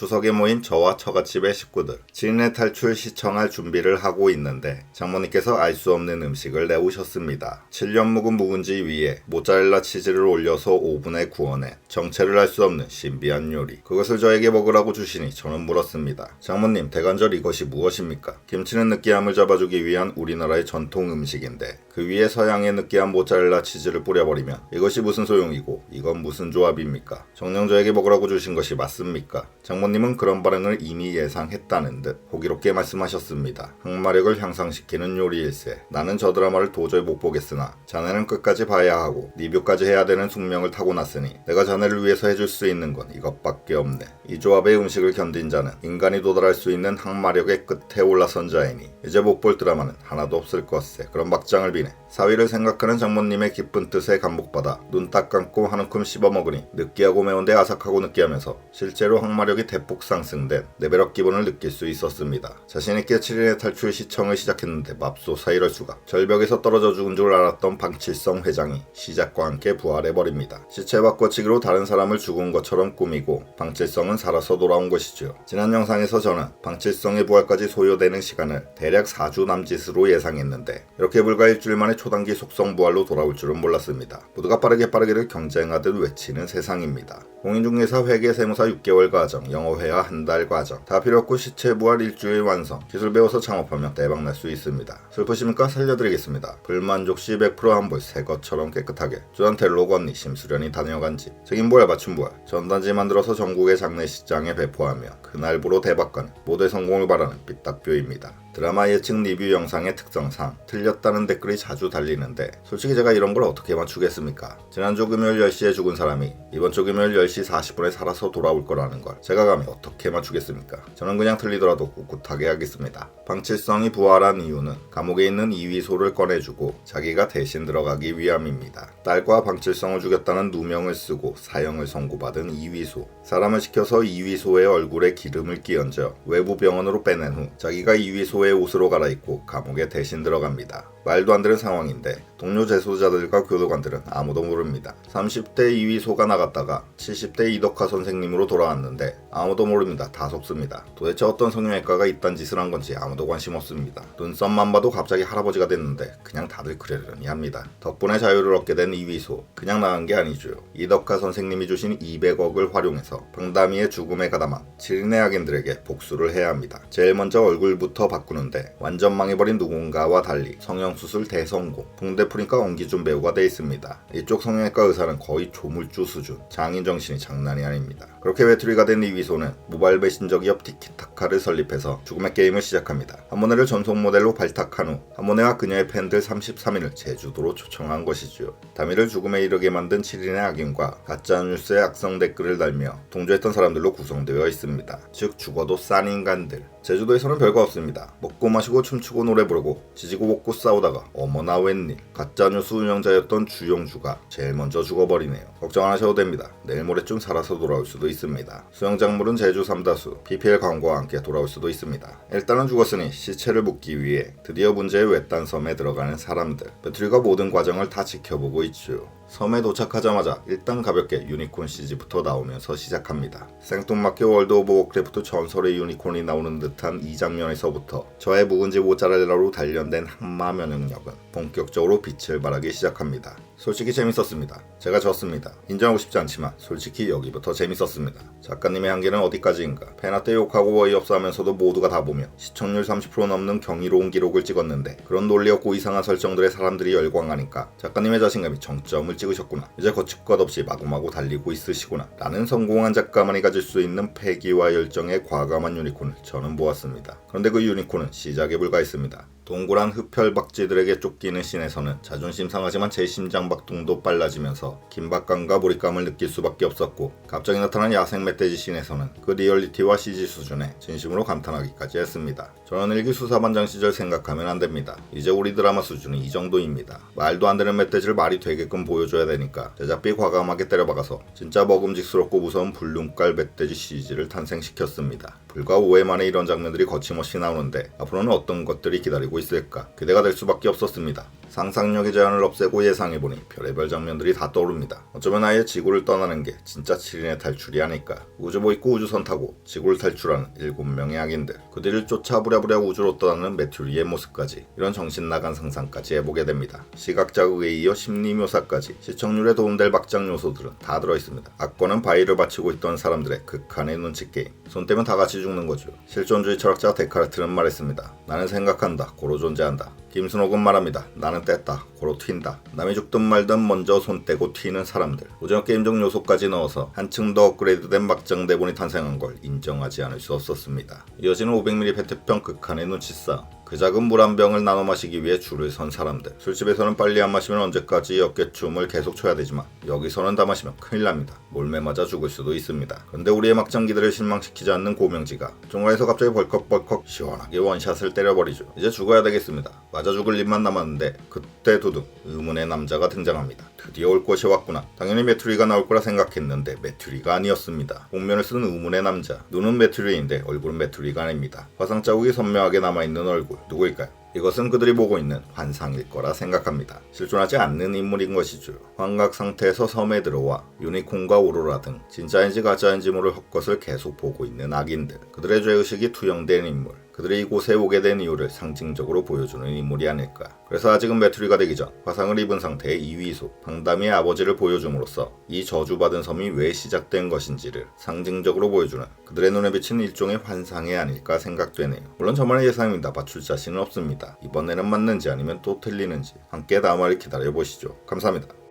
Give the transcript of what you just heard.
추석에 모인 저와 처갓집의 식구들, 지인의 탈출 시청할 준비를 하고 있는데 장모님께서 알 수 없는 음식을 내오셨습니다. 7년 묵은 묵은지 위에 모짜렐라 치즈를 올려서 오븐에 구워낸 정체를 알 수 없는 신비한 요리. 그것을 저에게 먹으라고 주시니 저는 물었습니다. 장모님, 대관절 이것이 무엇입니까? 김치는 느끼함을 잡아주기 위한 우리나라의 전통 음식인데 그 위에 서양의 느끼한 모짜렐라 치즈를 뿌려버리면 이것이 무슨 소용이고 이건 무슨 조합입니까? 정녕 저에게 먹으라고 주신 것이 맞습니까? 장모님은 그런 반응을 이미 예상했다는 듯 호기롭게 말씀하셨습니다. 항마력을 향상시키는 요리일세. 나는 저 드라마를 도저히 못 보겠으나 자네는 끝까지 봐야 하고 리뷰까지 해야 되는 숙명을 타고났으니 내가 자네를 위해서 해줄 수 있는 건 이것밖에 없네. 이 조합의 음식을 견딘 자는 인간이 도달할 수 있는 항마력의 끝에 올라선 자이니 이제 못 볼 드라마는 하나도 없을 것세. 그런 막장을 비네. 사위를 생각하는 장모님의 깊은 뜻에 감복받아 눈 딱 감고 한 움큼 씹어먹으니 느끼하고 매운데 아삭하고 느끼하면서 실제로 항마력이 대폭 상승된 레벨업 기분을 느낄 수 있었습니다. 자신있게 7일의 탈출 시청을 시작했는데 맙소사 이럴 수가. 절벽에서 떨어져 죽은 줄 알았던 방칠성 회장이 시작과 함께 부활해버립니다. 시체 바꿔치기로 다른 사람을 죽은 것처럼 꾸미고 방칠성은 살아서 돌아온 것이죠. 지난 영상에서 저는 방칠성의 부활까지 소요되는 시간을 대략 4주 남짓으로 예상했는데 이렇게 불과 일주일 만에 초단기 속성 부활로 돌아올 줄은 몰랐습니다. 모두가 빠르게를 경쟁하듯 외치는 세상입니다. 공인중개사 회계 세무사 6개월 과정, 영어회화 한 달 과정 다 필요 없고 시체 부활 일주일 완성. 기술 배워서 창업하면 대박 날 수 있습니다. 슬프십니까? 살려드리겠습니다. 불만족 시 100% 환불 새 것처럼 깨끗하게. 주한테 로고 언니 심수련이 다녀간 집. 책임 부활 맞춤 부활. 전단지 만들어서 전국의 장례식장에 배포하며 그날부로 대박가는 모두의 성공을 바라는 삐딱뷰입니다. 드라마 예측 리뷰 영상의 특성상 틀렸다는 댓글이 자주 달리는데 솔직히 제가 이런 걸 어떻게 맞추겠습니까? 지난주 금요일 10시에 죽은 사람이 이번 주 금요일 10시 40분에 살아서 돌아올 거라는 걸 제가 감히 어떻게 맞추겠습니까? 저는 그냥 틀리더라도 꿋꿋하게 하겠습니다. 방칠성이 부활한 이유는 감옥에 있는 이위소를 꺼내주고 자기가 대신 들어가기 위함입니다. 딸과 방칠성을 죽였다는 누명을 쓰고 사형을 선고받은 이위소. 사람을 시켜서 이위소의 얼굴에 기름을 끼얹어 외부 병원으로 빼낸 후 자기가 이위소의 옷으로 갈아입고 감옥에 대신 들어갑니다. 말도 안 되는 상황인데 동료 재소자들과 교도관들은 아무도 모릅니다. 30대 이위소가 나갔다가 70대 이덕화 선생님으로 돌아왔는데 아무도 모릅니다. 다 속습니다. 도대체 어떤 성형외과가 이딴 짓을 한 건지 아무도 관심 없습니다. 눈썹만 봐도 갑자기 할아버지가 됐는데 그냥 다들 그러려니 합니다. 덕분에 자유를 얻게 된 이위소. 그냥 나간 게 아니죠. 이덕화 선생님이 주신 200억을 활용해서 방다미의 죽음에 가담한 7인의 악인들에게 복수를 해야 합니다. 제일 먼저 얼굴부터 바꾸는데 완전 망해버린 누군가와 달리 성형수술 대성공. 붕대 푸니까 엉기준 배우가 돼 있습니다. 이쪽 성형외과 의사는 거의 조물주 수준. 장인 정신이 장난이 아닙니다. 그렇게 외톨이가 된 이위소는 모바일 메신저 기업 티키타카를 설립해서 죽음의 게임을 시작합니다. 한모네를 전속 모델로 발탁한 후 한모네와 그녀의 팬들 33인을 제주도로 초청한 것이죠. 다미를 죽음에 이르게 만든 7인의 악인과 가짜뉴스의 악성 댓글을 달며 동조했던 사람들로 구성되어 있습니다. 즉 죽어도 싼 인간들. 제주도에서는 별거 없습니다. 먹고 마시고 춤추고 노래 부르고 지지고 볶고 싸우다가 어머나 웬일. 가짜뉴스 운영자였던 주용주가 제일 먼저 죽어버리네요. 걱정 안 하셔도 됩니다. 내일 모레쯤 살아서 돌아올 수도 있습니다. 수영작물은 제주 삼다수, PPL 광고와 함께 돌아올 수도 있습니다. 일단은 죽었으니 시체를 묻기 위해 드디어 문제의 외딴 섬에 들어가는 사람들. 배트리가 모든 과정을 다 지켜보고 있죠. 섬에 도착하자마자 일단 가볍게 유니콘 CG부터 나오면서 시작합니다. 생뚱맞게 월드 오브 워크래프트 전설의 유니콘이 나오는 듯한 이 장면에서부터 저의 묵은지 모짜렐라로 단련된 항마 면역력은 본격적으로 빛을 발하기 시작합니다. 솔직히 재밌었습니다. 제가 졌습니다. 인정하고 싶지 않지만 솔직히 여기부터 재밌었습니다. 작가님의 한계는 어디까지인가. 팬한테 욕하고 어이없어 하면서도 모두가 다 보며 시청률 30% 넘는 경이로운 기록을 찍었는데 그런 논리 없고 이상한 설정들에 사람들이 열광하니까 작가님의 자신감이 정점을 찍으셨구나. 이제 거칠 것 없이 마구마구 달리고 있으시구나. 라는 성공한 작가만이 가질 수 있는 패기와 열정의 과감한 유니콘을 저는 보았습니다. 그런데 그 유니콘은 시작에 불과했습니다. 동그란 흡혈박쥐들에게 쫓기는 씬에서는 자존심 상하지만 제 심장박동도 빨라지면서 긴박감과 몰입감을 느낄 수밖에 없었고 갑자기 나타난 야생 멧돼지 씬에서는 그 리얼리티와 CG 수준에 진심으로 감탄하기까지 했습니다. 저는 일기 수사반장 시절 생각하면 안됩니다. 이제 우리 드라마 수준은 이 정도입니다. 말도 안 되는 멧돼지를 말이 되게끔 보여줘야 되니까 제작비 과감하게 때려박아서 진짜 먹음직스럽고 무서운 불륜깔 멧돼지 CG를 탄생시켰습니다. 불과 5회 만에 이런 장면들이 거침없이 나오는데 앞으로는 어떤 것들이 기다리고 있을까 기대가 될 수밖에 없었습니다. 상상력의 제한을 없애고 예상해보니 별의별 장면들이 다 떠오릅니다. 어쩌면 아예 지구를 떠나는 게 진짜 7인의 탈출이 아닐까. 우주복 입고 우주선 타고 지구를 탈출하는 7명의 악인들, 그들을 쫓아 부랴부랴 우주로 떠나는 메튜리의 모습까지, 이런 정신나간 상상까지 해보게 됩니다. 시각 자극에 이어 심리 묘사까지 시청률에 도움될 막장 요소들은 다 들어있습니다. 악권은 바위를 바치고 있던 사람들의 극한의 눈치 게임. 손 떼면 다 같이 죽는 거죠. 실존주의 철학자 데카르트는 말했습니다. 나는 생각한다, 고로 존재한다. 김순옥은 말합니다. 나는 뗐다, 고로 튄다. 남이 죽든 말든 먼저 손 떼고 튀는 사람들. 오징어 게임적 요소까지 넣어서 한층 더 업그레이드된 막장 대본이 탄생한 걸 인정하지 않을 수 없었습니다. 이어지는 500ml 페트병 극한의 눈치 싸움. 그 작은 물 한 병을 나눠 마시기 위해 줄을 선 사람들. 술집에서는 빨리 안 마시면 언제까지 어깨춤을 계속 춰야 되지만 여기서는 다 마시면 큰일 납니다. 몰매 맞아 죽을 수도 있습니다. 그런데 우리의 막장기들을 실망시키지 않는 고명지가 종가에서 갑자기 벌컥벌컥 시원하게 원샷을 때려버리죠. 이제 죽어야 되겠습니다. 맞아 죽을 일만 남았는데 그때 두둥 의문의 남자가 등장합니다. 드디어 올 것이 왔구나. 당연히 메투리가 나올 거라 생각했는데 메투리가 아니었습니다. 복면을 쓴 의문의 남자. 눈은 메투리인데 얼굴은 메투리가 아닙니다. 화상 자국이 선명하게 남아있는 얼굴. 누구일까요? 이것은 그들이 보고 있는 환상일 거라 생각합니다. 실존하지 않는 인물인 것이죠. 환각 상태에서 섬에 들어와 유니콘과 오로라 등 진짜인지 가짜인지 모를 헛것을 계속 보고 있는 악인들. 그들의 죄의식이 투영된 인물. 그들이 이곳에 오게 된 이유를 상징적으로 보여주는 인물이 아닐까. 그래서 아직은 메투리가 되기 전 화상을 입은 상태의 이위소, 방담이의 아버지를 보여줌으로써 이 저주받은 섬이 왜 시작된 것인지를 상징적으로 보여주는 그들의 눈에 비친 일종의 환상이 아닐까 생각되네요. 물론 저만의 예상입니다. 맞출 자신은 없습니다. 이번에는 맞는지 아니면 또 틀리는지 함께 다음화를 기다려보시죠. 감사합니다.